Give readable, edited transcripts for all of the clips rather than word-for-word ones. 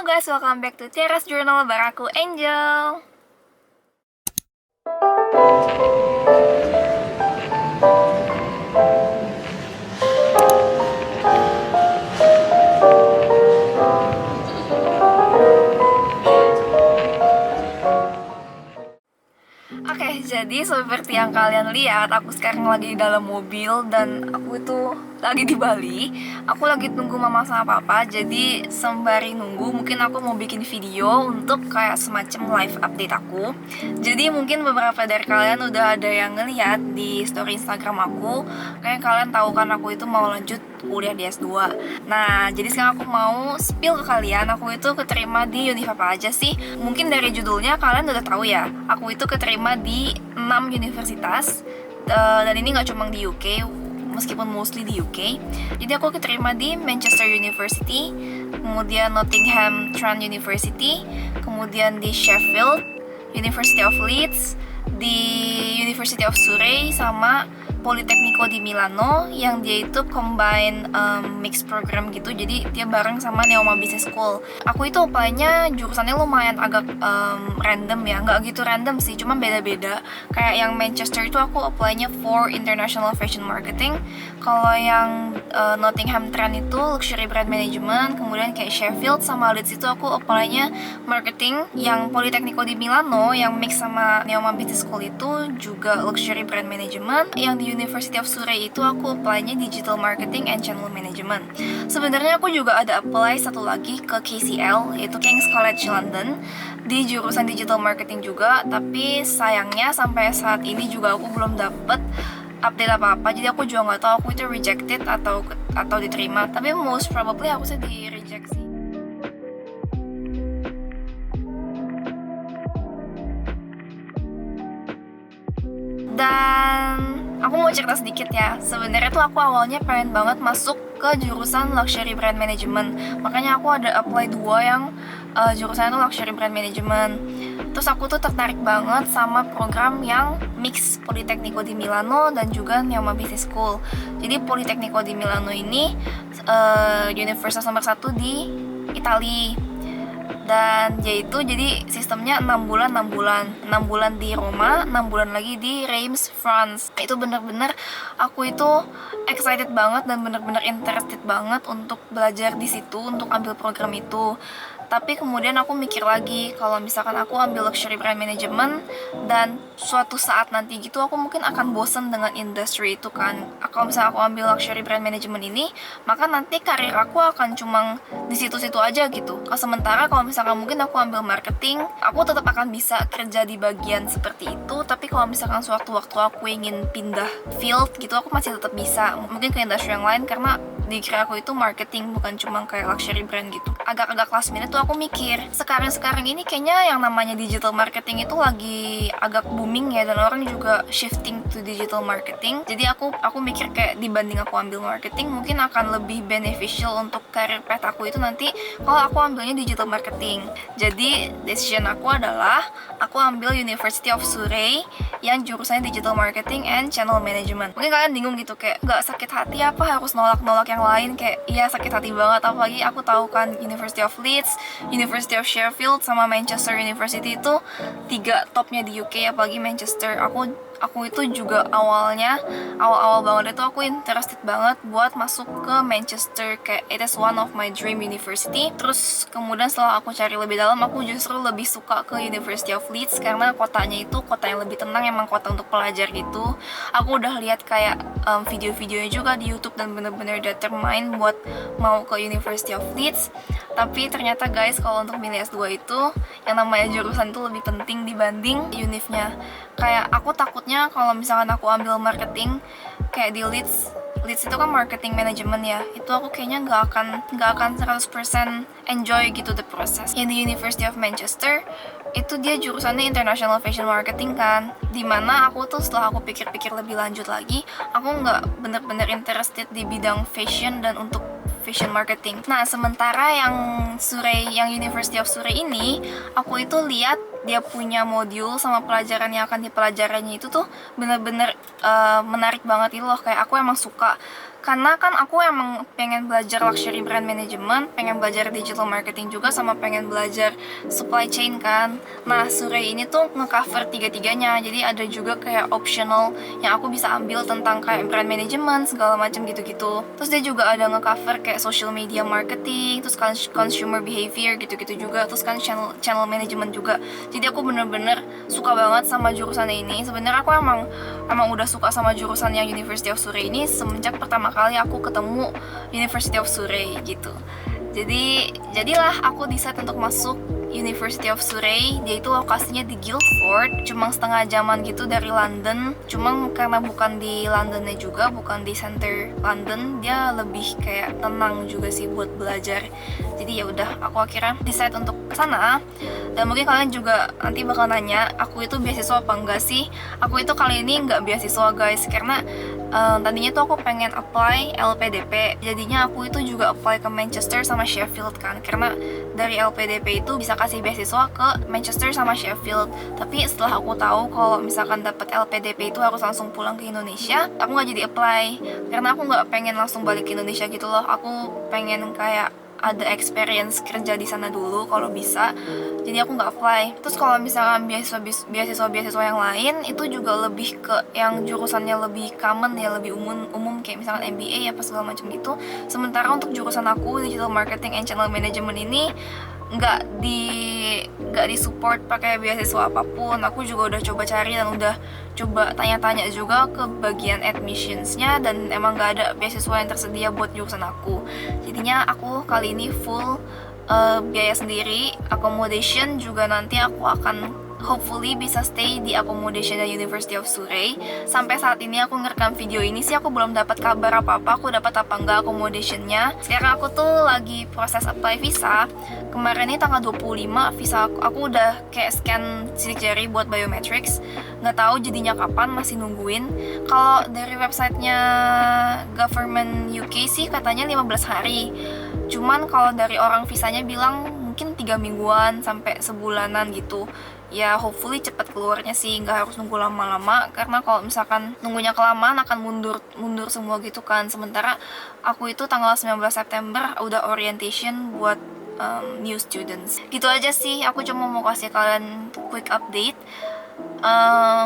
Halo guys, welcome back to Tiara's Journal bareng aku Angel. Oke, jadi seperti yang kalian lihat, aku sekarang lagi di dalam mobil dan aku itu lagi di Bali. Aku lagi tunggu mama sama papa, jadi sembari nunggu mungkin aku mau bikin video untuk kayak semacam live update aku. Jadi mungkin beberapa dari kalian udah ada yang ngeliat di story Instagram aku. Kayak kalian tahu kan aku itu mau lanjut kuliah di S2. Nah, jadi sekarang aku mau spill ke kalian, aku itu keterima di univ apa aja sih. Mungkin dari judulnya kalian udah tahu ya, aku itu keterima di 6 universitas. Dan ini nggak cuma di UK, meskipun mostly di UK. Jadi aku keterima di Manchester University, kemudian Nottingham Trent University, kemudian di Sheffield, University of Leeds, di University of Surrey, sama Politecnico di Milano yang dia itu combine mixed program gitu, jadi dia bareng sama Neoma Business School. Aku itu apply-nya jurusannya lumayan agak random ya, nggak gitu random sih, cuma beda-beda. Kayak yang Manchester itu aku apply-nya for International Fashion Marketing. Kalau yang Nottingham Trent itu Luxury Brand Management, kemudian kayak Sheffield sama Leeds itu aku apply-nya Marketing. Yang Politecnico di Milano yang mix sama Neoma Business School itu juga Luxury Brand Management. Yang di University of Surrey itu aku apply-nya Digital Marketing and Channel Management. Sebenarnya aku juga ada apply satu lagi ke KCL, yaitu King's College London, di jurusan Digital Marketing juga, tapi sayangnya sampai saat ini juga aku belum dapet update apa-apa. Jadi aku juga nggak tahu aku itu rejected atau diterima, tapi most probably aku sih di reject sih. Dan aku mau cerita sedikit ya. Sebenarnya tuh aku awalnya pengen banget masuk ke jurusan Luxury Brand Management. Makanya aku ada apply 2 yang jurusannya tuh Luxury Brand Management. Terus aku tuh tertarik banget sama program yang mix Politecnico di Milano dan juga Neoma Business School. Jadi Politecnico di Milano ini universitas nomor 1 di Italia. Dan yaitu jadi sistemnya 6 bulan di Roma, 6 bulan lagi di Reims, France. Itu bener-bener aku itu excited banget dan bener-bener interested banget untuk belajar di situ, untuk ambil program itu. Tapi kemudian aku mikir lagi, kalau misalkan aku ambil Luxury Brand Management dan suatu saat nanti gitu aku mungkin akan bosen dengan industri itu kan. Kalau misalkan aku ambil Luxury Brand Management ini, maka nanti karir aku akan cuma di situ-situ aja gitu. Sementara kalau misalkan mungkin aku ambil marketing, aku tetap akan bisa kerja di bagian seperti itu. Tapi kalau misalkan suatu waktu aku ingin pindah field gitu, aku masih tetap bisa. Mungkin ke industri yang lain, karena di kira aku itu marketing, bukan cuma kayak luxury brand gitu. Agak-agak last minute tuh aku mikir, sekarang ini kayaknya yang namanya digital marketing itu lagi agak booming ya, dan orang juga shifting to digital marketing. Jadi aku mikir kayak dibanding aku ambil marketing, mungkin akan lebih beneficial untuk karir path aku itu nanti kalau aku ambilnya digital marketing. Jadi decision aku adalah aku ambil University of Surrey yang jurusannya digital marketing and channel management. Mungkin kalian bingung gitu, kayak nggak sakit hati apa harus nolak yang lain? Kayak iya sakit hati banget, apalagi aku tahu kan University of Leeds, University of Sheffield, sama Manchester University itu 3 topnya di UK, apalagi Manchester. Aku itu juga awal banget itu aku interested banget buat masuk ke Manchester, kayak it is one of my dream university. Terus kemudian setelah aku cari lebih dalam, aku justru lebih suka ke University of Leeds karena kotanya itu kota yang lebih tenang, emang kota untuk pelajar gitu. Aku udah lihat kayak video-videonya juga di YouTube dan bener-bener determined buat mau ke University of Leeds. Tapi ternyata guys, kalau untuk milih S2 itu yang namanya jurusan itu lebih penting dibanding univnya. Kayak aku takutnya kalau misalkan aku ambil marketing kayak di Leeds itu kan marketing management ya, itu aku kayaknya nggak akan 100% enjoy gitu the process. Yang di University of Manchester itu dia jurusannya international fashion marketing kan, dimana aku tuh setelah aku pikir-pikir lebih lanjut lagi, aku nggak bener-bener interested di bidang fashion dan untuk fashion marketing. Nah, sementara yang University of Surrey ini, aku itu lihat dia punya modul sama pelajaran yang akan dipelajarinya itu tuh bener-bener menarik banget itu loh. Kayak aku emang suka Karena kan aku emang pengen belajar luxury brand management, pengen belajar digital marketing juga, sama pengen belajar supply chain kan. Nah, Surrey ini tuh ngecover tiga-tiganya. Jadi ada juga kayak optional yang aku bisa ambil tentang kayak brand management segala macam gitu-gitu. Terus dia juga ada ngecover kayak social media marketing, terus kan consumer behavior gitu-gitu juga, terus kan channel management juga. Jadi aku bener-bener suka banget sama jurusan ini. Sebenarnya aku emang udah suka sama jurusan yang University of Surrey ini semenjak pertama kali aku ketemu University of Surrey gitu. Jadilah aku decide untuk masuk University of Surrey. Dia itu lokasinya di Guildford, cuma setengah jaman gitu dari London. Cuma karena bukan di Londonnya juga, bukan di center London, dia lebih kayak tenang juga sih buat belajar. Jadi ya udah, aku akhirnya decide untuk kesana. Dan mungkin kalian juga nanti bakal nanya, aku itu beasiswa apa enggak sih? Aku itu kali ini nggak beasiswa guys, karena tadinya tuh aku pengen apply LPDP. Jadinya aku itu juga apply ke Manchester sama Sheffield kan, karena dari LPDP itu bisa kasih beasiswa ke Manchester sama Sheffield. Tapi setelah aku tahu kalau misalkan dapat LPDP itu harus langsung pulang ke Indonesia, aku nggak jadi apply karena aku nggak pengen langsung balik ke Indonesia gitu loh. Aku pengen kayak ada experience kerja di sana dulu kalau bisa. Jadi aku nggak apply. Terus kalau misalkan beasiswa yang lain itu juga lebih ke yang jurusannya lebih common ya, lebih umum kayak misalkan MBA apa segala macam gitu. Sementara untuk jurusan aku digital marketing and channel management ini nggak di support pakai beasiswa apapun. Aku juga udah coba cari dan udah coba tanya-tanya juga ke bagian admissionsnya, dan emang nggak ada beasiswa yang tersedia buat jurusan aku. Jadinya aku kali ini full biaya sendiri. Accommodation juga nanti aku akan hopefully bisa stay di accommodation di University of Surrey. Sampai saat ini aku ngerekam video ini sih aku belum dapat kabar apa-apa, aku dapat apa enggak accommodationnya. Sekarang aku tuh lagi proses apply visa. Kemarin ini tanggal 25 visa aku udah kayak scan sidik jari buat biometrics. Nggak tahu jadinya kapan, masih nungguin. Kalau dari websitenya government UK sih katanya 15 hari. Cuman kalau dari orang visanya bilang mungkin 3 mingguan sampai sebulanan gitu. Ya hopefully cepat keluarnya sih, nggak harus nunggu lama-lama, karena kalau misalkan nunggunya kelamaan akan mundur semua gitu kan. Sementara aku itu tanggal 19 September udah orientation buat new students. Gitu aja sih, aku cuma mau kasih kalian quick update.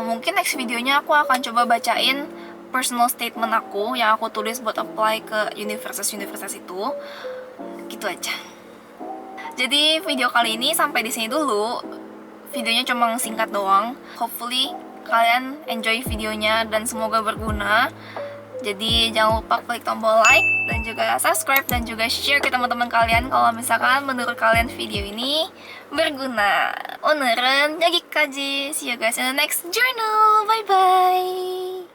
Mungkin next videonya aku akan coba bacain personal statement aku yang aku tulis buat apply ke universitas itu. Gitu aja. Jadi video kali ini sampai di sini dulu. Videonya cuma singkat doang. Hopefully kalian enjoy videonya dan semoga berguna. Jadi jangan lupa klik tombol like dan juga subscribe dan juga share ke teman-teman kalian kalau misalkan menurut kalian video ini berguna. 오늘은 여기까지. See you guys in the next journal. Bye bye.